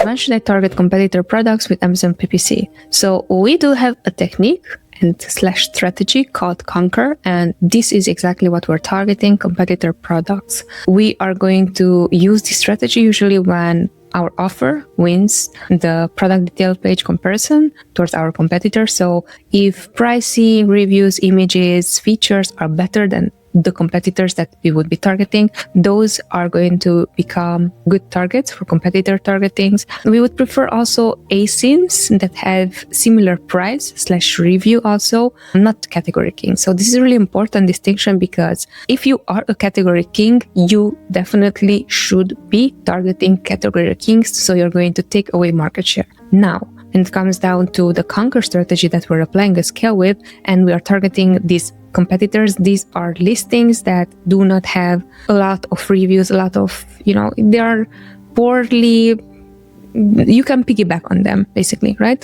when should I target competitor products with Amazon PPC? So we do have a technique and / strategy called Conquer, and this is exactly what we're targeting, competitor products. We are going to use this strategy usually when our offer wins the product detail page comparison towards our competitor. So if pricing, reviews, images, features are better than the competitors that we would be targeting, those are going to become good targets for competitor targetings. We would prefer also ASINs that have similar price / review also, not category king. So this is a really important distinction, because if you are a category king, you definitely should be targeting category kings. So you're going to take away market share. Now, when it comes down to the Conquer strategy that we're applying a scale with, and we are targeting these competitors, these are listings that do not have a lot of reviews, a lot of, they are poorly, you can piggyback on them basically, right?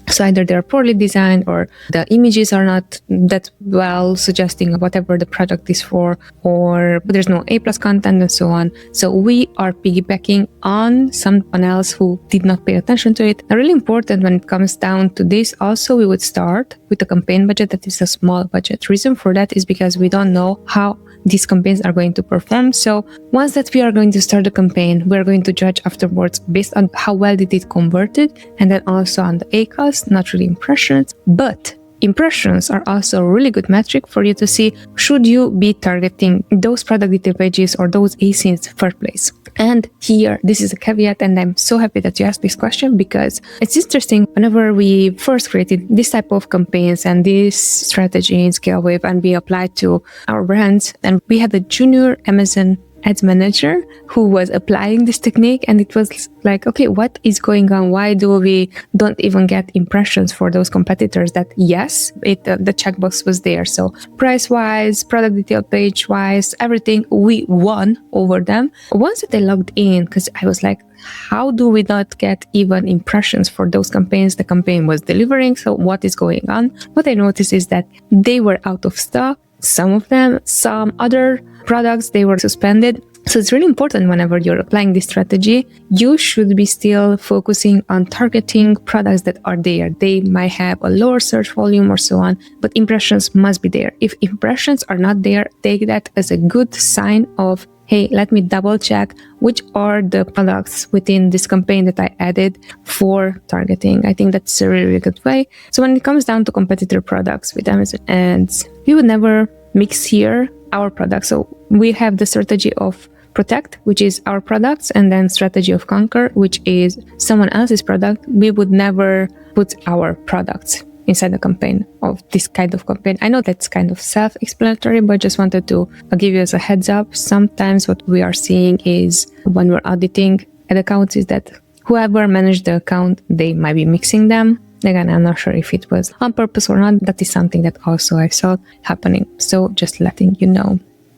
So either they're poorly designed or the images are not that well suggesting whatever the product is for, or there's no A+ content and so on. So we are piggybacking on someone else who did not pay attention to it. And really important when it comes down to this, also we would start with a campaign budget that is a small budget. Reason for that is because we don't know how these campaigns are going to perform. So once that we are going to start the campaign, we're going to judge afterwards based on how well did it converted, and then also on the ACoS, not really impressions, but impressions are also a really good metric for you to see, should you be targeting those product detail pages or those ASINs first place. And here, this is a caveat, and I'm so happy that you asked this question, because it's interesting. Whenever we first created this type of campaigns and this strategy in ScaleWave, and we applied to our brands, and we had a junior Amazon ads manager who was applying this technique, and it was like, okay, what is going on? Why do we don't even get impressions for those competitors that, yes, the checkbox was there. So price wise, product detail page wise, everything, we won over them. Once that I logged in, because I was like, how do we not get even impressions for those campaigns? The campaign was delivering, so what is going on? What I noticed is that they were out of stock. Some of them, some other products, they were suspended. So it's really important whenever you're applying this strategy, you should be still focusing on targeting products that are there. They might have a lower search volume or so on, but impressions must be there. If impressions are not there, take that as a good sign of, hey, let me double check which are the products within this campaign that I added for targeting. I think that's a really, really good way. So when it comes down to competitor products with Amazon ads, we would never mix here our products. So we have the strategy of Protect, which is our products, and then strategy of Conquer, which is someone else's product. We would never put our products inside the campaign of this kind of campaign. I know that's kind of self-explanatory, but just wanted to give you as a heads up. Sometimes what we are seeing is when we're auditing ad accounts is that whoever managed the account, they might be mixing them. Again, I'm not sure if it was on purpose or not. That is something that also I saw happening. So just letting you know.